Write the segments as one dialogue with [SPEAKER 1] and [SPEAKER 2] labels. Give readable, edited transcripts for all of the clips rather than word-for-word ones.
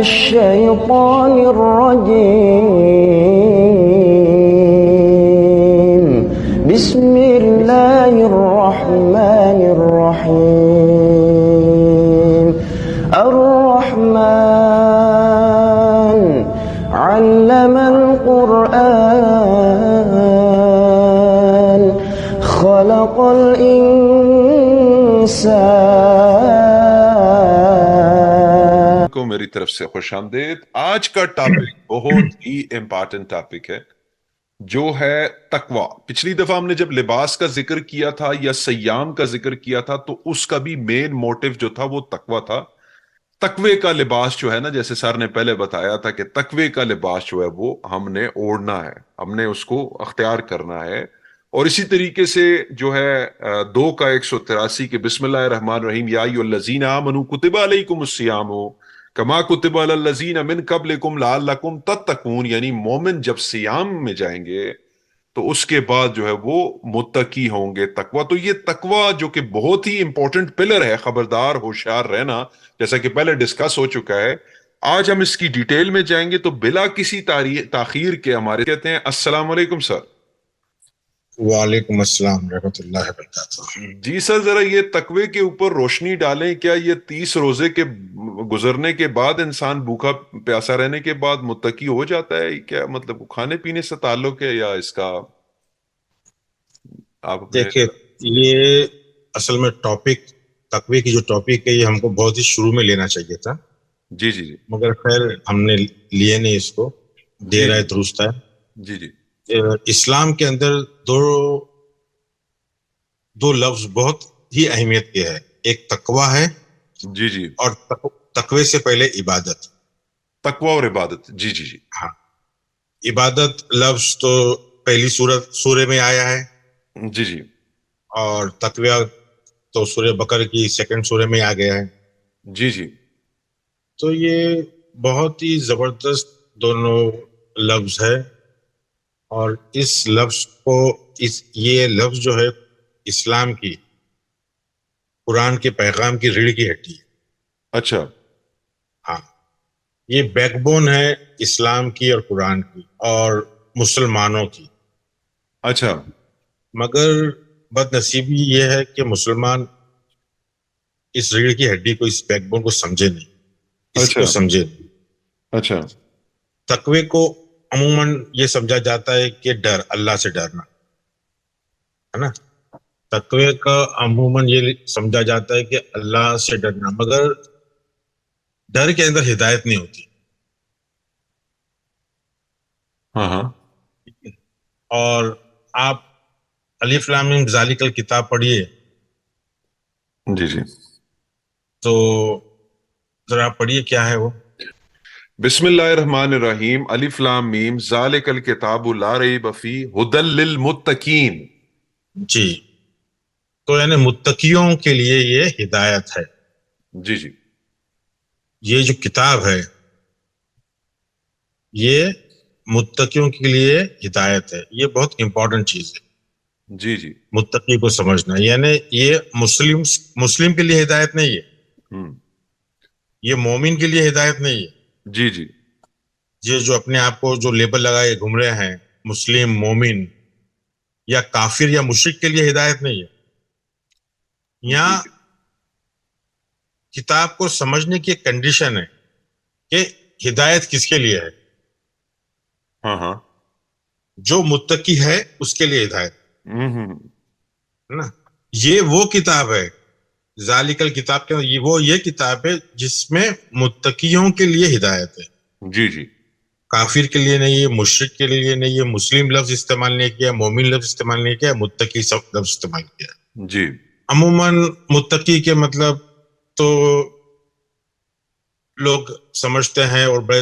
[SPEAKER 1] الشيطان الرجيم. بسم الله الرحمن الرحيم. الرحمن علم القرآن خلق الإنسان.
[SPEAKER 2] کو میری طرف سے خوش آمدید. آج کا ٹاپک بہت ہی امپارٹنٹ ٹاپک ہے جو ہے تقوی. پچھلی دفعہ ہم نے جب لباس کا ذکر کیا تھا یا سیام کا ذکر کیا تھا تو اس کا بھی مین موٹیو جو تھا وہ تقوی تھا. تقوی کا لباس جو ہے نا، جیسے سر نے پہلے بتایا تھا کہ تقوی کا لباس جو ہے وہ ہم نے اوڑھنا ہے، ہم نے اس کو اختیار کرنا ہے. اور اسی طریقے سے جو ہے 2 کا 183 کہ بسم اللہ الرحمن الرحیم یا ایھا الذین آمنوا کتب علیکم الصیام کما کتب علی الذین من قبلکم لعلکم تتقون. یعنی مومن جب صیام میں جائیں گے تو اس کے بعد جو ہے وہ متقی ہوں گے. تقوی، تو یہ تقوی جو کہ بہت ہی امپورٹنٹ پلر ہے، خبردار ہوشیار رہنا، جیسا کہ پہلے ڈسکس ہو چکا ہے. آج ہم اس کی ڈیٹیل میں جائیں گے. تو بلا کسی تاخیر کے ہمارے کہتے ہیں السلام علیکم سر.
[SPEAKER 3] وعلیکم السلام ورحمۃ اللہ وبرکاتہ.
[SPEAKER 2] جی سر، ذرا یہ تقوی کے اوپر روشنی ڈالیں. کیا یہ 30 روزے کے گزرنے کے بعد انسان بھوکا پیاسا رہنے کے بعد متقی ہو جاتا ہے؟ کیا مطلب کھانے پینے سے تعلق ہے یا اس کا آپ
[SPEAKER 3] دیکھیں، یہ اصل میں ٹاپک تقوی کی جو ٹاپک ہے یہ ہم کو بہت ہی شروع میں لینا چاہیے تھا.
[SPEAKER 2] جی جی جی
[SPEAKER 3] مگر خیر ہم نے لیے نہیں اس کو. دیر ہے درست ہے.
[SPEAKER 2] جی جی
[SPEAKER 3] اسلام کے اندر دو لفظ بہت ہی اہمیت کے ہے. ایک تقوی ہے
[SPEAKER 2] جی جی
[SPEAKER 3] اور تقوی سے پہلے عبادت.
[SPEAKER 2] تقوی اور عبادت. جی جی جی
[SPEAKER 3] ہاں، عبادت لفظ تو پہلی سورہ میں آیا ہے،
[SPEAKER 2] جی جی
[SPEAKER 3] اور تقوی تو سورہ بقرہ کی 2 سورہ میں آ گیا ہے.
[SPEAKER 2] جی جی
[SPEAKER 3] تو یہ بہت ہی زبردست دونوں لفظ ہے. اور اس لفظ کو یہ لفظ جو ہے اسلام کی، قرآن کے پیغام کی ریڑھ کی ہڈی ہے.
[SPEAKER 2] اچھا.
[SPEAKER 3] ہاں، یہ بیک بون ہے اسلام کی اور قرآن کی اور مسلمانوں کی.
[SPEAKER 2] اچھا.
[SPEAKER 3] مگر بد نصیبی یہ ہے کہ مسلمان اس ریڑھ کی ہڈی کو، اس بیک بون کو سمجھے نہیں، اس کو سمجھے نہیں.
[SPEAKER 2] اچھا.
[SPEAKER 3] تقوی کو عموماً یہ سمجھا جاتا ہے کہ ڈر، اللہ سے ڈرنا ہے نا. تقوی کا عموماً یہ سمجھا جاتا ہے کہ اللہ سے ڈرنا، مگر ڈر کے اندر ہدایت نہیں ہوتی.
[SPEAKER 2] ہاں ہاں.
[SPEAKER 3] اور آپ الف لام میم ذالک الکتاب پڑھیے
[SPEAKER 2] جی جی
[SPEAKER 3] تو ذرا پڑھیے کیا ہے وہ.
[SPEAKER 2] بسم اللہ الرحمن الرحیم. الف لام میم ذالک الکتاب لا ریب فیہ ھدی للمتقین.
[SPEAKER 3] جی، تو یعنی متقیوں کے لیے یہ ہدایت ہے.
[SPEAKER 2] جی جی
[SPEAKER 3] یہ جو کتاب ہے یہ متقیوں کے لیے ہدایت ہے. یہ بہت امپورٹنٹ چیز ہے
[SPEAKER 2] جی جی
[SPEAKER 3] متقی کو سمجھنا. یعنی یہ مسلم کے لیے ہدایت نہیں ہے، یہ مومن کے لیے ہدایت نہیں ہے.
[SPEAKER 2] جی جی
[SPEAKER 3] یہ جو اپنے آپ کو جو لیبل لگائے گھوم رہے ہیں مسلم، مومن یا کافر یا مشرک کے لیے ہدایت نہیں ہے. یہاں کتاب کو سمجھنے کی ایک کنڈیشن ہے کہ ہدایت کس کے لیے ہے.
[SPEAKER 2] ہاں ہاں.
[SPEAKER 3] جو متقی ہے اس کے لیے ہدایت ہے نا. یہ وہ کتاب ہے ذالک الکتاب کے، وہ یہ کتاب ہے جس میں متقیوں کے لیے ہدایت ہے.
[SPEAKER 2] جی جی
[SPEAKER 3] کافر کے لیے نہیں ہے، مشرک کے لیے نہیں ہے. مسلم لفظ استعمال نہیں کیا، مومن لفظ استعمال نہیں کیا، متقی لفظ استعمال کیا.
[SPEAKER 2] جی
[SPEAKER 3] عموماً متقی کے مطلب تو لوگ سمجھتے ہیں اور بڑے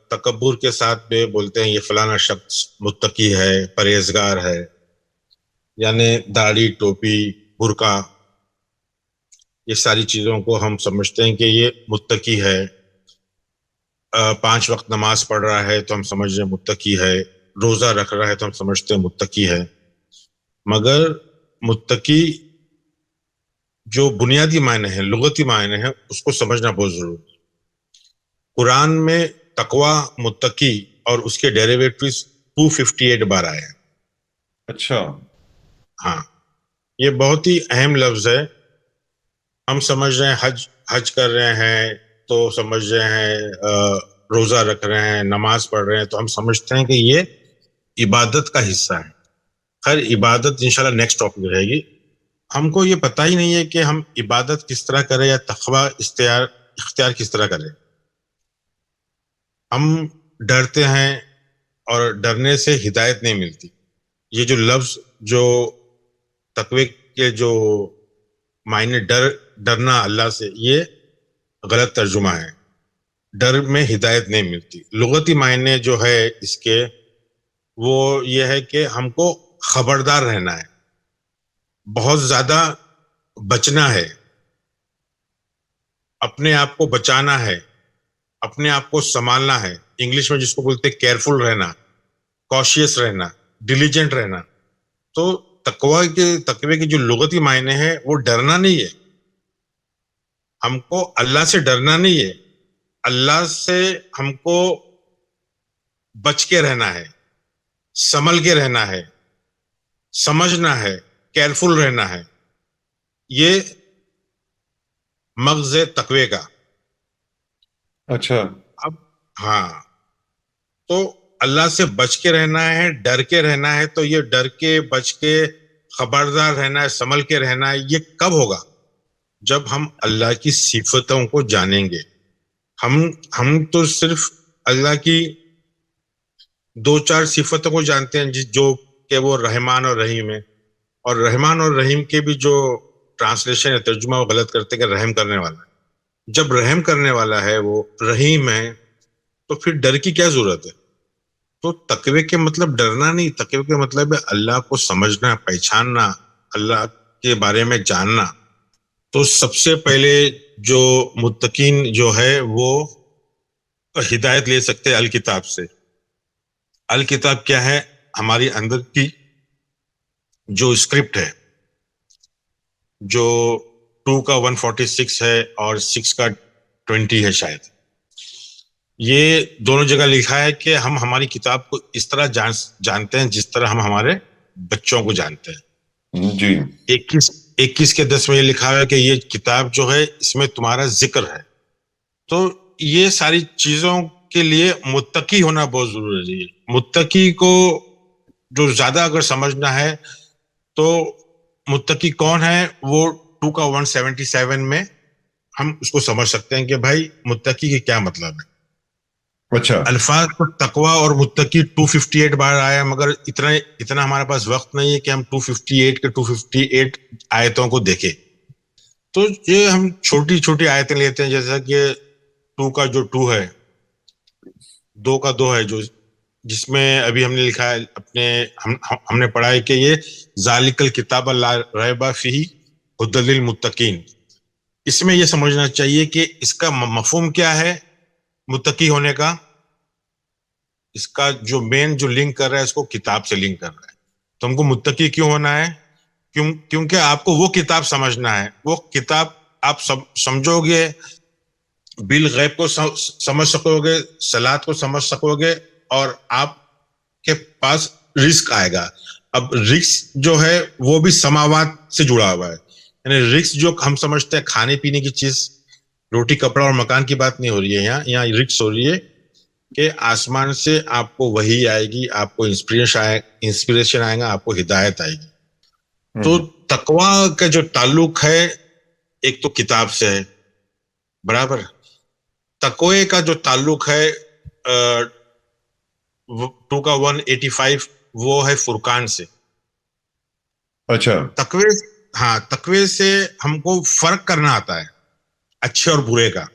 [SPEAKER 3] تکبر کے ساتھ بھی بولتے ہیں یہ فلانا شخص متقی ہے، پرہیزگار ہے. یعنی داڑھی، ٹوپی، برقع، یہ ساری چیزوں کو ہم سمجھتے ہیں کہ یہ متقی ہے. 5 وقت نماز پڑھ رہا ہے تو ہم سمجھ رہے ہیں متقی ہے. روزہ رکھ رہا ہے تو ہم سمجھتے ہیں متقی ہے. مگر متقی جو بنیادی معنی ہے، لغتی معنی ہے، اس کو سمجھنا بہت ضروری ہے. قرآن میں تقوی، متقی اور اس کے ڈیریویٹوز 258 بار آئے ہیں.
[SPEAKER 2] اچھا.
[SPEAKER 3] ہاں، یہ بہت ہی اہم لفظ ہے. ہم سمجھ رہے ہیں حج کر رہے ہیں تو سمجھ رہے ہیں روزہ رکھ رہے ہیں، نماز پڑھ رہے ہیں، تو ہم سمجھتے ہیں کہ یہ عبادت کا حصہ ہے. خیر، عبادت انشاءاللہ نیکسٹ ٹاپک رہے گی. ہم کو یہ پتہ ہی نہیں ہے کہ ہم عبادت کس طرح کریں یا تقوی اختیار کس طرح کریں. ہم ڈرتے ہیں اور ڈرنے سے ہدایت نہیں ملتی. یہ جو لفظ، جو تقوی کے جو معنی ڈرنا اللہ سے، یہ غلط ترجمہ ہے. ڈر میں ہدایت نہیں ملتی. لغتی معنی جو ہے اس کے، وہ یہ ہے کہ ہم کو خبردار رہنا ہے، بہت زیادہ بچنا ہے، اپنے آپ کو بچانا ہے، اپنے آپ کو سنبھالنا ہے. انگلش میں جس کو بولتے ہیں کیئرفل رہنا، کوشیس رہنا، ڈیلیجنٹ رہنا. تو تقوی کے جو لغتی معنی ہے وہ ڈرنا نہیں ہے. ہم کو اللہ سے ڈرنا نہیں ہے، اللہ سے ہم کو بچ کے رہنا ہے، سنبھل کے رہنا ہے، سمجھنا ہے، کیئرفل رہنا ہے. یہ مغز تقوی کا.
[SPEAKER 2] اچھا.
[SPEAKER 3] اب ہاں، تو اللہ سے بچ کے رہنا ہے، ڈر کے رہنا ہے. تو یہ ڈر کے، بچ کے، خبردار رہنا ہے، سنبھل کے رہنا ہے، یہ کب ہوگا؟ جب ہم اللہ کی صفتوں کو جانیں گے. ہم تو صرف اللہ کی 2-4 صفتوں کو جانتے ہیں جو کہ وہ رحمان اور رحیم ہے. اور رحمان اور رحیم کے بھی جو ٹرانسلیشن ہے، ترجمہ، وہ غلط کرتے کہ رحم کرنے والا ہے. جب رحم کرنے والا ہے وہ رحیم ہے، تو پھر ڈر کی کیا ضرورت ہے؟ تو تقوی کے مطلب ڈرنا نہیں، تقوی کے مطلب ہے اللہ کو سمجھنا، پہچاننا، اللہ کے بارے میں جاننا. تو سب سے پہلے جو متقین جو ہے وہ ہدایت لے سکتے ہیں الکتاب سے. الکتاب کیا ہے؟ ہماری اندر کی جو اسکرپٹ ہے، جو 2 کا 146 ہے اور 6 کا 20 ہے شاید. یہ دونوں جگہ لکھا ہے کہ ہم ہماری کتاب کو اس طرح جانتے ہیں جس طرح ہم ہمارے بچوں کو جانتے ہیں.
[SPEAKER 2] جی.
[SPEAKER 3] 21 کے 10 میں یہ لکھا ہے کہ یہ کتاب جو ہے اس میں تمہارا ذکر ہے. تو یہ ساری چیزوں کے لیے متقی ہونا بہت ضروری ہے. متقی کو جو زیادہ اگر سمجھنا ہے تو متقی کون ہے، وہ 2 کا 177 میں ہم اس کو سمجھ سکتے ہیں کہ بھائی متقی کے کیا مطلب ہے.
[SPEAKER 2] اچھا.
[SPEAKER 3] الفاظ پر تقوی اور متقی 258 بار آیا، مگر اتنا ہمارے پاس وقت نہیں ہے کہ ہم 258 آیتوں کو دیکھیں. تو یہ ہم چھوٹی چھوٹی آیتیں لیتے ہیں، جیسا کہ 2 کا جو 2 ہے، 2 کا 2 ہے، جو جس میں ابھی ہم نے لکھا ہے، ہم نے پڑھا ہے کہ یہ ذالک الکتاب لا ریب فیہ ھدی للمتقین. اس میں یہ سمجھنا چاہیے کہ اس کا مفہوم کیا ہے متقی ہونے کا. اس کا جو مین جو لنک کر رہا ہے، اس کو کتاب سے لنک کر رہا ہے. تو ہم کو متقی کیوں ہونا ہے؟ کیونکہ آپ کو وہ کتاب سمجھنا ہے. وہ کتاب آپ سمجھو گے، بالغیب کو سمجھ سکو گے، صلات کو سمجھ سکو گے، اور آپ کے پاس رزق آئے گا. اب رزق جو ہے وہ بھی سماوات سے جڑا ہوا ہے. یعنی رزق جو ہم سمجھتے ہیں کھانے پینے کی چیز، روٹی کپڑا اور مکان کی بات نہیں ہو رہی ہے. یہاں رزق ہو رہی ہے کہ آسمان سے آپ کو وحی آئے گی، آپ کو انسپریشن آئے گا، آپ کو ہدایت آئے گی. تو تقوی کا جو تعلق ہے ایک تو کتاب سے ہے، برابر. تقوی کا جو تعلق ہے 2 کا 185 وہ ہے فرقان سے.
[SPEAKER 2] اچھا.
[SPEAKER 3] تقوی سے ہم کو فرق کرنا آتا ہے اچھے اور برے کا.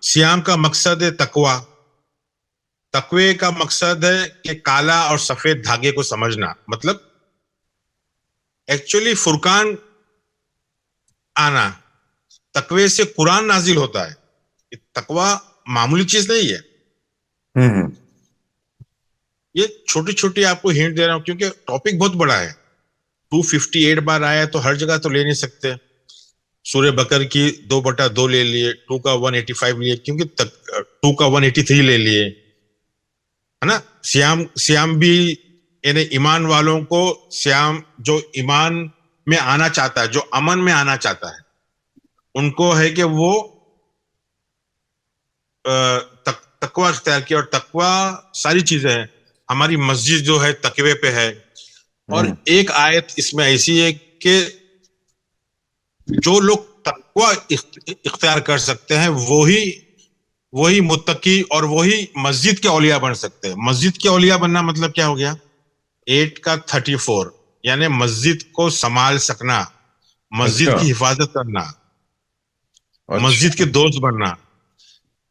[SPEAKER 3] سیام کا مقصد ہے تقوی. تقوی کا مقصد ہے کہ کالا اور سفید دھاگے کو سمجھنا. مطلب ایکچولی فرقان آنا، تقوی سے قرآن نازل ہوتا ہے. تقوی معمولی چیز نہیں ہے. یہ چھوٹی چھوٹی آپ کو ہنٹ دے رہا ہوں کیونکہ ٹاپک بہت بڑا ہے. 258 بار آیا تو ہر جگہ تو لے نہیں سکتے. سورہ بقر کی 2/2 لے لیے, 2 کا 185 لیے, کیونکہ 2 کا 183 لے لیے, ہے نا. سیام بھی یعنی ایمان والوں کو, سیام جو ایمان میں آنا چاہتا ہے, جو امن میں آنا چاہتا ہے, ان کو ہے کہ وہ تقوی اختیار کیا. اور تقوی ساری چیزیں ہیں. ہماری مسجد جو ہے تقوی پہ ہے. اور ایک آیت اس میں ایسی ہے کہ جو لوگ تقوی اختیار کر سکتے ہیں وہی متقی اور وہی مسجد کے اولیاء بن سکتے ہیں. مسجد کے اولیاء بننا مطلب کیا ہو گیا؟ 8 کا 34 یعنی مسجد کو سنبھال سکنا, مسجد کی حفاظت کرنا, مسجد کے دوست بننا.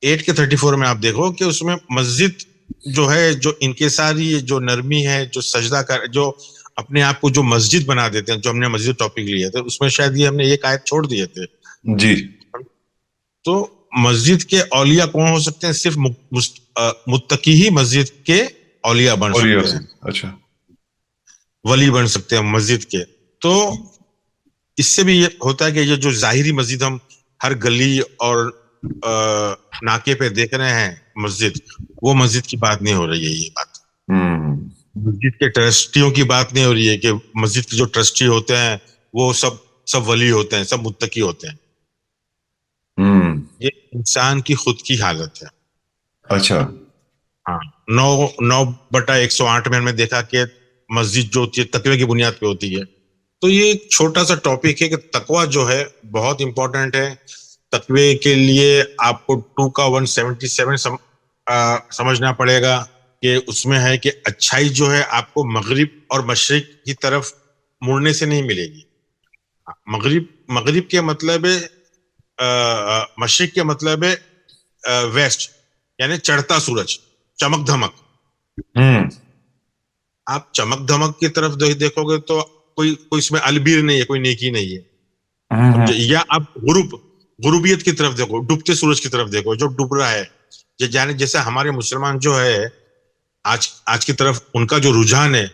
[SPEAKER 3] 8 کے 34 میں آپ دیکھو کہ اس میں مسجد جو ہے, جو انکساری, جو نرمی ہے, جو سجدہ کر, جو اپنے آپ کو جو مسجد بنا دیتے ہیں, جو ہم نے مسجد ٹاپک لیے تھے, اس میں شاید یہ ہم نے ایک آیت چھوڑ دیے تھے.
[SPEAKER 2] جی.
[SPEAKER 3] تو مسجد کے اولیاء کون ہو سکتے ہیں؟ صرف متقی ہی مسجد کے اولیاء بن سکتے ہیں.
[SPEAKER 2] اچھا,
[SPEAKER 3] ولی بن سکتے ہیں مسجد کے. تو اس سے بھی یہ ہوتا ہے کہ یہ جو ظاہری مسجد ہم ہر گلی اور ناکے پہ دیکھ رہے ہیں مسجد, وہ مسجد کی بات نہیں ہو رہی ہے. یہ بات مسجد کے ٹرسٹیوں کی بات نہیں ہو رہی ہے کہ مسجد کے جو ٹرسٹی ہوتے ہیں وہ سب ولی ہوتے ہیں, سب متقی ہوتے ہیں. یہ انسان کی خود کی حالت ہے.
[SPEAKER 2] اچھا.
[SPEAKER 3] ہاں, 9/108 میں ہم نے دیکھا کہ مسجد جو ہوتی ہے تقوی کی بنیاد پہ ہوتی ہے. تو یہ ایک چھوٹا سا ٹاپک ہے کہ تقوی جو ہے بہت امپورٹنٹ ہے. تقوی کے لیے آپ کو 2 کا 177 سمجھنا پڑے گا کہ اس میں ہے کہ اچھائی جو ہے آپ کو مغرب اور مشرق کی طرف مڑنے سے نہیں ملے گی. مغرب کے مطلب ہے, مشرق کے مطلب ہے ویسٹ, یعنی چڑھتا سورج, چمک دھمک. آپ چمک دھمک کی طرف دیکھو گے تو کوئی اس میں البیر نہیں ہے, کوئی نیکی نہیں ہے. یا آپ غروبیت کی طرف دیکھو, ڈوبتے سورج کی طرف دیکھو, جو ڈوب رہا ہے. جیسے ہمارے مسلمان جو ہے آج کی طرف, ان کا جو رجحان ہے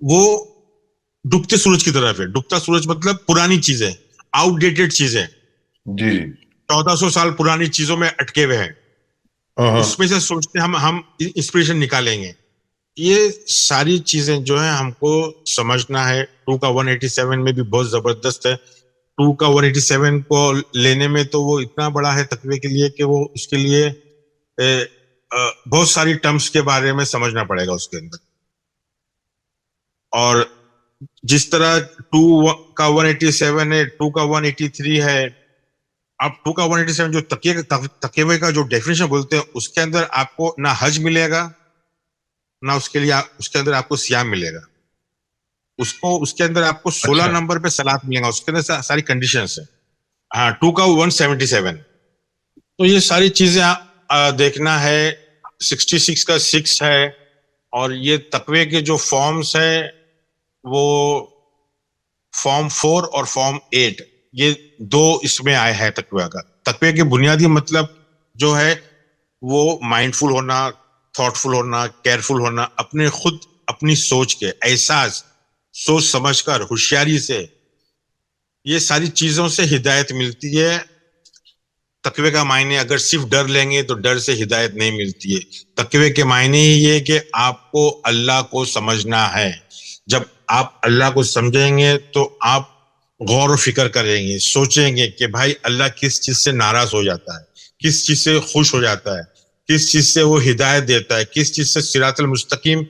[SPEAKER 3] وہ ڈوبتے سورج کی طرف ہے. ڈوبتا سورج مطلب پرانی چیزیں, آؤٹ ڈیٹڈ چیزیں,
[SPEAKER 2] جی,
[SPEAKER 3] 1400 سال پرانی چیزوں میں اٹکے ہوئے ہیں. اس میں سے سوچتے ہم انسپریشن نکالیں گے. یہ ساری چیزیں جو ہیں ہم کو سمجھنا ہے. 2 کا 187 میں بھی بہت زبردست ہے. 2 کا 187 کو لینے میں تو وہ اتنا بڑا ہے تقوی کے لیے کہ وہ اس کے لیے بہت ساری ٹرمز کے بارے میں سمجھنا پڑے گا اس کے اندر. اور جس طرح 2 کا 187 ہے, 2 کا 183 ہے. اب 2 کا 187 جو تقوی کا جو ڈیفینیشن بولتے ہیں, اس کے اندر آپ کو نہ حج ملے گا, نہ اس کے اندر آپ کو صیام ملے گا. اس کے اندر آپ کو 16 نمبر پہ صلاۃ ملے گا. اس کے اندر ساری کنڈیشنز ہیں. ہاں, 2 کا 177. تو یہ ساری چیزیں دیکھنا ہے. 66 کا 6 ہے. اور یہ تقوی کے جو فارمز ہیں وہ فارم 4 اور فارم 8, یہ 2 اس میں آئے ہیں تقوی کا. تقوی کے بنیادی مطلب جو ہے وہ مائنڈفل ہونا, تھاٹ فل ہونا, کیئرفل ہونا, اپنی سوچ کے احساس, سوچ سمجھ کر, ہوشیاری سے, یہ ساری چیزوں سے ہدایت ملتی ہے. تقوی کا معنی اگر صرف ڈر لیں گے تو ڈر سے ہدایت نہیں ملتی ہے. تقوی کے معنی ہی یہ کہ آپ کو اللہ کو سمجھنا ہے. جب آپ اللہ کو سمجھیں گے تو آپ غور و فکر کریں گے, سوچیں گے کہ بھائی اللہ کس چیز سے ناراض ہو جاتا ہے, کس چیز سے خوش ہو جاتا ہے, کس چیز سے وہ ہدایت دیتا ہے, کس چیز سے صراط المستقیم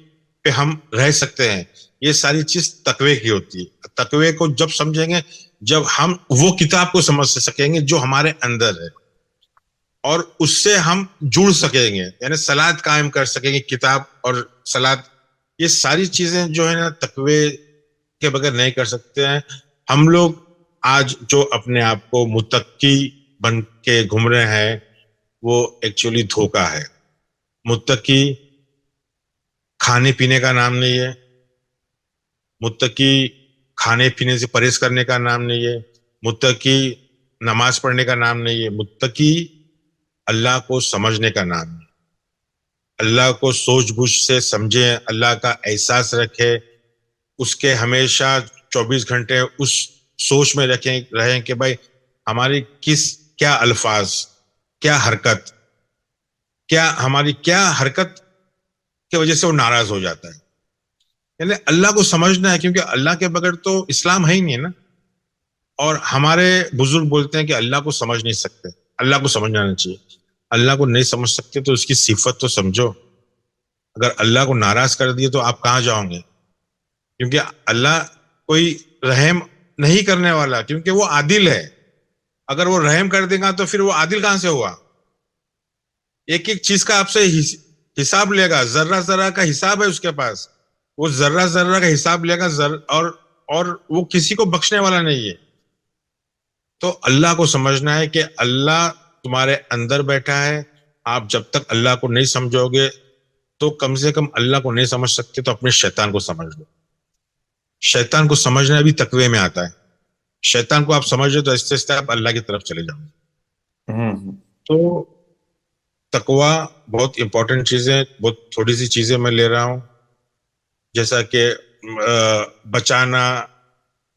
[SPEAKER 3] پہ ہم رہ سکتے ہیں. یہ ساری چیز تقوی کی ہوتی ہے. تقوی کو جب سمجھیں گے جب ہم وہ کتاب کو سمجھ سکیں گے جو ہمارے اندر ہے, اور اس سے ہم جڑ سکیں گے, یعنی صلاۃ قائم کر سکیں گے. کتاب اور صلاۃ, یہ ساری چیزیں جو ہے نا تقوی کے بغیر نہیں کر سکتے ہیں. ہم لوگ آج جو اپنے آپ کو متقی بن کے گھوم رہے ہیں وہ ایکچولی دھوکہ ہے. متقی کھانے پینے کا نام نہیں ہے, متقی کھانے پینے سے پرہیز کرنے کا نام نہیں ہے, متقی نماز پڑھنے کا نام نہیں ہے. متقی اللہ کو سمجھنے کا نام ہے. اللہ کو سوچ بوجھ سے سمجھے, اللہ کا احساس رکھے, اس کے ہمیشہ 24 گھنٹے اس سوچ میں رہیں کہ بھائی ہماری کیا الفاظ، کیا حرکت، ہماری کیا حرکت کی وجہ سے وہ ناراض ہو جاتا ہے. یعنی اللہ کو سمجھنا ہے، کیونکہ اللہ کے بغیر تو اسلام ہے ہی نہیں نا. اور ہمارے بزرگ بولتے ہیں کہ اللہ کو سمجھ نہیں سکتے، اللہ کو سمجھ آنا چاہیے. اللہ کو نہیں سمجھ سکتے تو اس کی صفت تو سمجھو. اگر اللہ کو ناراض کر دیے تو آپ کہاں جاؤ گے؟ کیونکہ اللہ کوئی رحم نہیں کرنے والا، کیونکہ وہ عادل ہے. اگر وہ رحم کر دے گا تو پھر وہ عادل کہاں سے ہوا؟ ایک ایک چیز کا آپ سے حساب لے گا، ذرہ ذرہ کا حساب ہے اس کے پاس. وہ ذرہ ذرہ کا حساب لے گا، اور وہ کسی کو بخشنے والا نہیں ہے. تو اللہ کو سمجھنا ہے کہ اللہ تمہارے اندر بیٹھا ہے. آپ جب تک اللہ کو نہیں سمجھو گے تو کم سے کم اللہ کو نہیں سمجھ سکتے تو اپنے شیطان کو سمجھ لو. شیطان کو سمجھنا بھی تقوی میں آتا ہے. شیطان کو آپ سمجھ لو تو آہستہ آہستہ آپ اللہ کی طرف چلے جاؤ گے. تو تقوی بہت امپورٹنٹ چیز ہے. بہت تھوڑی سی چیزیں میں لے رہا ہوں، جیسا کہ بچانا.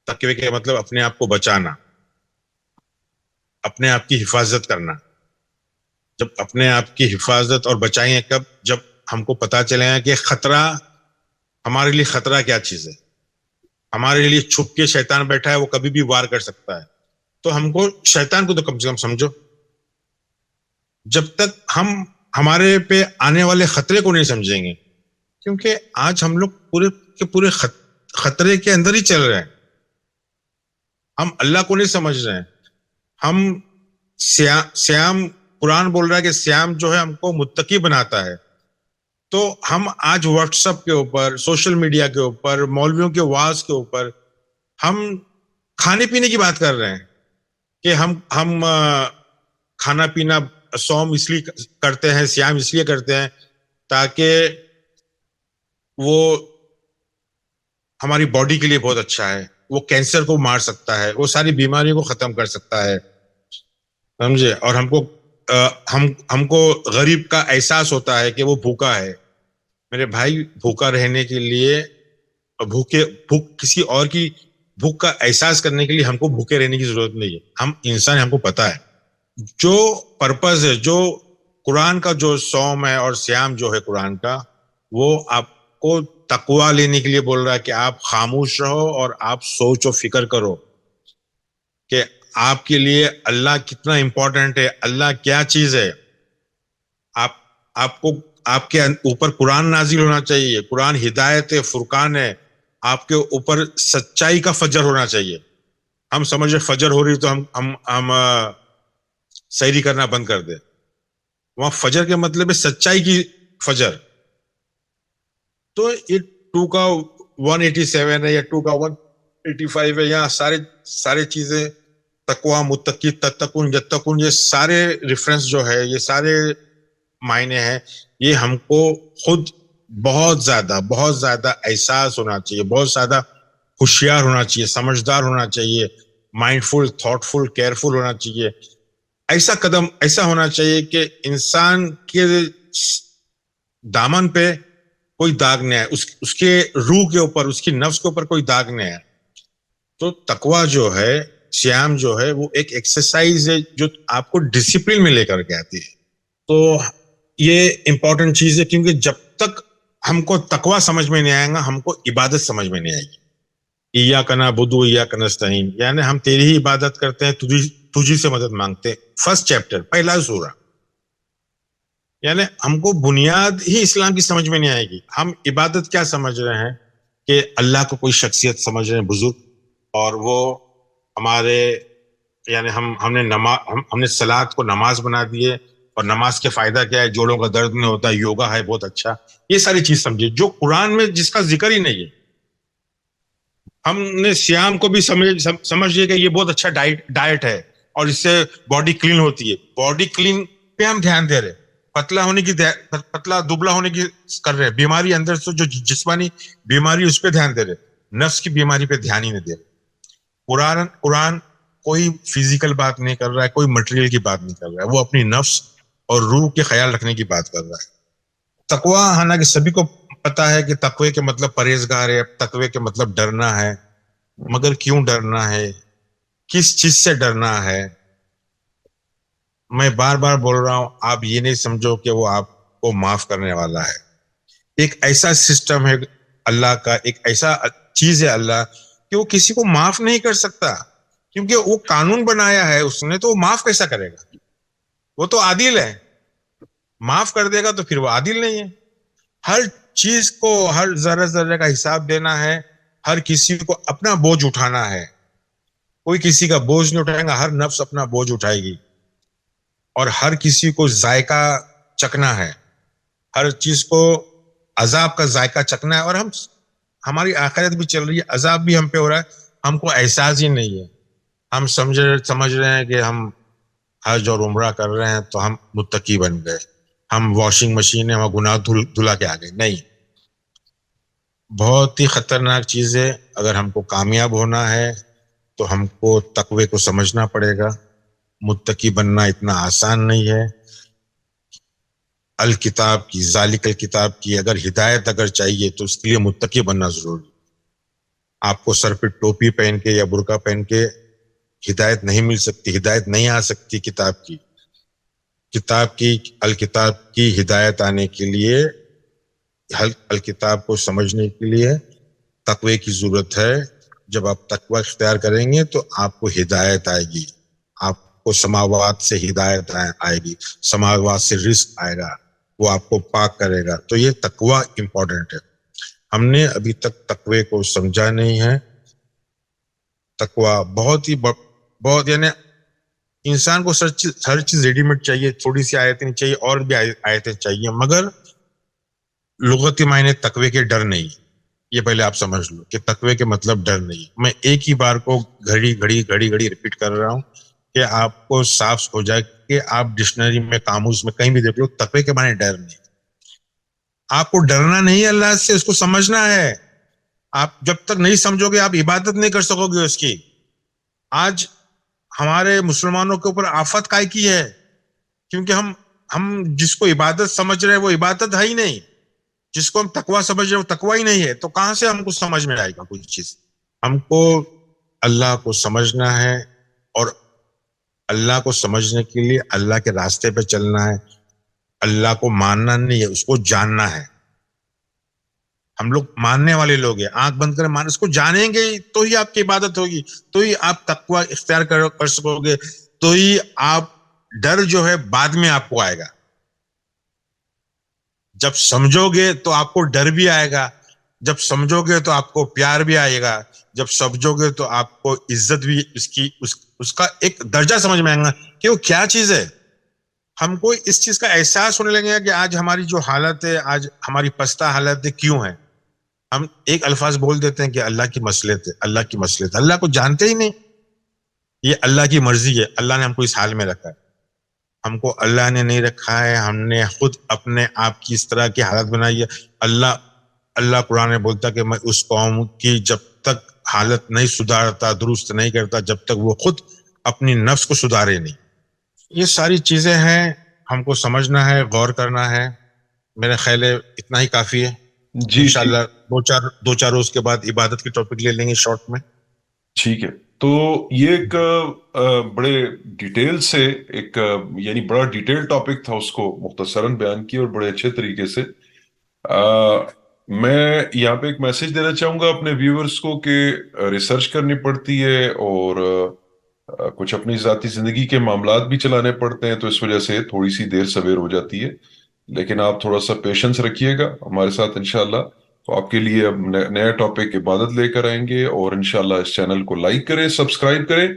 [SPEAKER 3] تقوی کے مطلب اپنے آپ کو بچانا، اپنے آپ کی حفاظت کرنا. جب اپنے آپ کی حفاظت اور بچائیں کب؟ جب ہم کو پتا چلے گا کہ خطرہ، ہمارے لیے خطرہ کیا چیز ہے. ہمارے لیے چھپ کے شیطان بیٹھا ہے، وہ کبھی بھی وار کر سکتا ہے. تو ہم کو شیطان کو تو کم سے کم سمجھو. جب تک ہم ہمارے پہ آنے والے خطرے کو نہیں سمجھیں گے، کیونکہ آج ہم لوگ پورے کے پورے خطرے کے اندر ہی چل رہے ہیں. ہم اللہ کو نہیں سمجھ رہے ہیں. ہم سیام، قرآن بول رہا ہے کہ سیام جو ہے ہم کو متقی بناتا ہے. تو ہم آج واٹس ایپ کے اوپر، سوشل میڈیا کے اوپر، مولویوں کے وعظ کے اوپر ہم کھانے پینے کی بات کر رہے ہیں کہ ہم کھانا پینا صوم اس لیے کرتے ہیں، سیام اس لیے کرتے ہیں تاکہ وہ ہماری باڈی کے لیے بہت اچھا ہے. وہ کینسر کو مار سکتا ہے، وہ ساری بیماریوں کو ختم کر سکتا ہے، سمجھے. اور ہم کو غریب کا احساس ہوتا ہے کہ وہ بھوکا ہے. میرے بھائی، بھوکا رہنے کے لیے، کسی اور کی بھوک کا احساس کرنے کے لیے ہم کو بھوکے رہنے کی ضرورت نہیں ہے. ہم انسان، ہم کو پتا ہے جو پرپز ہے، جو قرآن کا جو صوم ہے اور سیام جو ہے قرآن کا، وہ آپ کو تقوی لینے کے لیے بول رہا ہے کہ آپ خاموش رہو اور آپ سوچ و فکر کرو کہ آپ کے لیے اللہ کتنا امپورٹنٹ ہے، اللہ کیا چیز ہے. آپ کو، آپ کے اوپر قرآن نازل ہونا چاہیے. قرآن ہدایت ہے، فرقان ہے. آپ کے اوپر سچائی کا فجر ہونا چاہیے. ہم سمجھے فجر ہو رہی تو ہم سحری کرنا بند کر دیں. وہاں فجر کے مطلب ہے سچائی کی فجر. تو یہ 2 کا 187 ہے یا 2 کا 185 ہے. یہاں سارے چیزیں تقوی، متقی، تتقون، یتقون، یہ سارے ریفرنس جو ہے، یہ سارے معنی ہیں. یہ ہم کو خود بہت زیادہ احساس ہونا چاہیے، بہت زیادہ ہوشیار ہونا چاہیے، سمجھدار ہونا چاہیے، مائنڈ فل، تھاٹ فل، کیئرفل ہونا چاہیے. ایسا ہونا چاہیے کہ انسان کے دامن پہ کوئی داغ نہیں ہے، اس کے روح کے اوپر، اس کی نفس کے اوپر کوئی داغ نہیں ہے. تو تقوی جو ہے، سیام جو ہے، وہ ایک ایکسرسائز ہے جو آپ کو ڈسپلن میں لے کر کے آتی ہے. تو یہ امپورٹنٹ چیز ہے، کیونکہ جب تک ہم کو تقوی سمجھ میں نہیں آئے گا، ہم کو عبادت سمجھ میں نہیں آئے گی. ایاک نعبد و ایاک نستعین، یعنی ہم تیری ہی عبادت کرتے ہیں، تجھی سے مدد مانگتے ہیں. فرسٹ چیپٹر، پہلا سورہ. یعنی ہم کو بنیاد ہی اسلام کی سمجھ میں نہیں آئے گی. ہم عبادت کیا سمجھ رہے ہیں کہ اللہ کو کوئی شخصیت سمجھ رہے ہیں، بزرگ، اور وہ ہمارے، یعنی ہم نے صلاۃ کو نماز بنا دیے، اور نماز کے فائدہ کیا ہے؟ جوڑوں کا درد نہیں ہوتا، یوگا ہے بہت اچھا. یہ ساری چیز سمجھے جو قرآن میں جس کا ذکر ہی نہیں ہے. ہم نے سیام کو بھی سمجھ لیا کہ یہ بہت اچھا ڈائٹ ہے اور اس سے باڈی کلین ہوتی ہے. باڈی کلین پہ ہم دھیان دے رہے، پتلا دبلا ہونے کی کر رہے، بیماری اندر سے جو جسمانی بیماری اس پہ دھیان دے رہے، نفس کی بیماری پہ دھیان ہی نہیں دے رہے. قرآن کوئی فزیکل بات نہیں کر رہا ہے، کوئی مٹیریل کی بات نہیں کر رہا ہے، وہ اپنی نفس اور روح کے خیال رکھنے کی بات کر رہا ہے. تقوی، حالانکہ سبھی کو پتا ہے کہ تقوی کے مطلب پرہیزگار ہے، تقوی کے مطلب ڈرنا ہے. مگر کیوں ڈرنا ہے؟ کس چیز سے ڈرنا ہے؟ میں بار بار بول رہا ہوں، آپ یہ نہیں سمجھو کہ وہ آپ کو معاف کرنے والا ہے. ایک ایسا سسٹم ہے اللہ کا، ایک ایسا چیز ہے اللہ کہ وہ کسی کو معاف نہیں کر سکتا، کیونکہ وہ قانون بنایا ہے اس نے، تو وہ معاف کیسا کرے گا؟ وہ تو عادل ہے. معاف کر دے گا تو پھر وہ عادل نہیں ہے. ہر چیز کو، ہر ذرہ ذرے کا حساب دینا ہے. ہر کسی کو اپنا بوجھ اٹھانا ہے. کوئی کسی کا بوجھ نہیں اٹھائے گا، ہر نفس اپنا بوجھ اٹھائے گی. اور ہر کسی کو ذائقہ چکھنا ہے، ہر چیز کو عذاب کا ذائقہ چکھنا ہے. اور ہماری آخرت بھی چل رہی ہے، عذاب بھی ہم پہ ہو رہا ہے، ہم کو احساس ہی نہیں ہے. ہم سمجھ رہے ہیں کہ ہم حج اور عمرہ کر رہے ہیں تو ہم متقی بن گئے، ہم واشنگ مشین ہے، ہم گناہ دھلا کے آ گئے. نہیں، بہت ہی خطرناک چیز ہے. اگر ہم کو کامیاب ہونا ہے تو ہم کو تقوی کو سمجھنا پڑے گا. متقی بننا اتنا آسان نہیں ہے. الکتاب کی، ذالک الکتاب کی اگر ہدایت اگر چاہیے تو اس کے لیے متقی بننا ضروری. آپ کو سر پہ ٹوپی پہن کے یا برقع پہن کے ہدایت نہیں مل سکتی، ہدایت نہیں آ سکتی کتاب کی. کتاب کی، الکتاب کی ہدایت آنے کے لیے، الکتاب کو سمجھنے کے لیے تقوی کی ضرورت ہے. جب آپ تقوی اختیار کریں گے تو آپ کو ہدایت آئے گی، آپ کو سماوات سے ہدایت آئے گی، سماوات سے رزق آئے گا، وہ آپ کو پاک کرے گا. تو یہ تقوی امپورٹنٹ ہے. ہم نے ابھی تک تقوی کو سمجھا نہیں ہے. تقوی بہت یعنی انسان کو ہر چیز ریڈی میڈ چاہیے، تھوڑی سی آیتیں نہیں چاہیے، اور بھی آیتیں چاہیے، مگر لغتی معنی تقوی کے ڈر نہیں. یہ پہلے آپ سمجھ لو کہ تقوی کے مطلب ڈر نہیں. میں ایک ہی بار کو گھڑی ریپیٹ کر رہا ہوں کہ آپ کو صاف ہو جائے کہ آپ ڈکشنری میں، قاموس میں کہیں بھی دیکھ لو، تقوی کے معنی ڈر نہیں. آپ کو ڈرنا نہیں ہے اللہ سے، اس کو سمجھنا ہے. آپ جب تک نہیں سمجھو گے آپ عبادت نہیں کر سکو گے اس کی. آج ہمارے مسلمانوں کے اوپر آفت کائے کی ہے، کیونکہ ہم جس کو عبادت سمجھ رہے ہیں وہ عبادت ہے ہی نہیں، جس کو ہم تقوی سمجھ رہے ہیں وہ تقوی ہی نہیں ہے. تو کہاں سے ہم کو سمجھ میں آئے گا کوئی چیز؟ ہم کو اللہ کو سمجھنا ہے، اور اللہ کو سمجھنے کے لیے اللہ کے راستے پہ چلنا ہے. اللہ کو ماننا نہیں ہے، اس کو جاننا ہے. ہم لوگ ماننے والے لوگ ہیں، آنکھ بند کریں اس کو جانیں گے تو ہی آپ کی عبادت ہوگی، تو ہی آپ تقوی اختیار کر سکو گے، تو ہی آپ، ڈر جو ہے بعد میں آپ کو آئے گا. جب سمجھو گے تو آپ کو ڈر بھی آئے گا، جب سمجھو گے تو آپ کو پیار بھی آئے گا، جب سمجھو گے تو آپ کو عزت بھی، اس کا ایک درجہ سمجھ میں آئے گا کہ وہ کیا چیز ہے. ہم کو اس چیز کا احساس ہونے لگے گا کہ آج ہماری جو حالت ہے، آج ہماری پستہ حالت ہے، کیوں ہے. ہم ایک الفاظ بول دیتے ہیں کہ اللہ کی مصلحت ہے، اللہ کی مصلحت. اللہ کو جانتے ہی نہیں. یہ اللہ کی مرضی ہے، اللہ نے ہم کو اس حال میں رکھا ہے. ہم کو اللہ نے نہیں رکھا ہے، ہم نے خود اپنے آپ کی اس طرح کی حالت بنائی ہے. اللہ قرآن میں بولتا کہ میں اس قوم کی جب تک حالت نہیں سدھارتا، درست نہیں کرتا، جب تک وہ خود اپنی نفس کو سدھارے نہیں. یہ ساری چیزیں ہیں، ہم کو سمجھنا ہے، غور کرنا ہے. میرا خیال ہے اتنا ہی کافی ہے.
[SPEAKER 2] جی
[SPEAKER 3] انشاءاللہ دو چار روز کے بعد عبادت کی ٹاپک لے لیں گے شارٹ میں.
[SPEAKER 2] ٹھیک ہے. تو یہ ایک بڑے ڈیٹیل سے ایک یعنی بڑا ڈیٹیل ٹاپک تھا، اس کو مختصراً بیان کیا اور بڑے اچھے طریقے سے. میں یہاں پہ ایک میسج دینا چاہوں گا اپنے ویورز کو کہ ریسرچ کرنی پڑتی ہے اور کچھ اپنی ذاتی زندگی کے معاملات بھی چلانے پڑتے ہیں، تو اس وجہ سے تھوڑی سی دیر سویر ہو جاتی ہے. لیکن آپ تھوڑا سا پیشنس رکھیے گا ہمارے ساتھ انشاءاللہ. تو آپ کے لیے اب نیا ٹاپک عبادت لے کر آئیں گے، اور انشاءاللہ اس چینل کو لائک کریں، سبسکرائب کریں،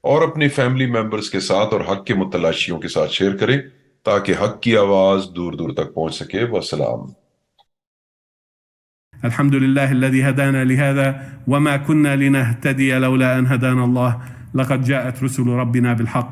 [SPEAKER 2] اور اپنی فیملی ممبرز کے ساتھ اور حق کے متلاشیوں کے ساتھ شیئر کریں تاکہ حق کی آواز دور دور تک پہنچ سکے. والسلام.
[SPEAKER 4] الحمد لله الذي هدانا لهذا وما كنا لنهتدي لولا أن هدانا الله لقد جاءت رسل ربنا بالحق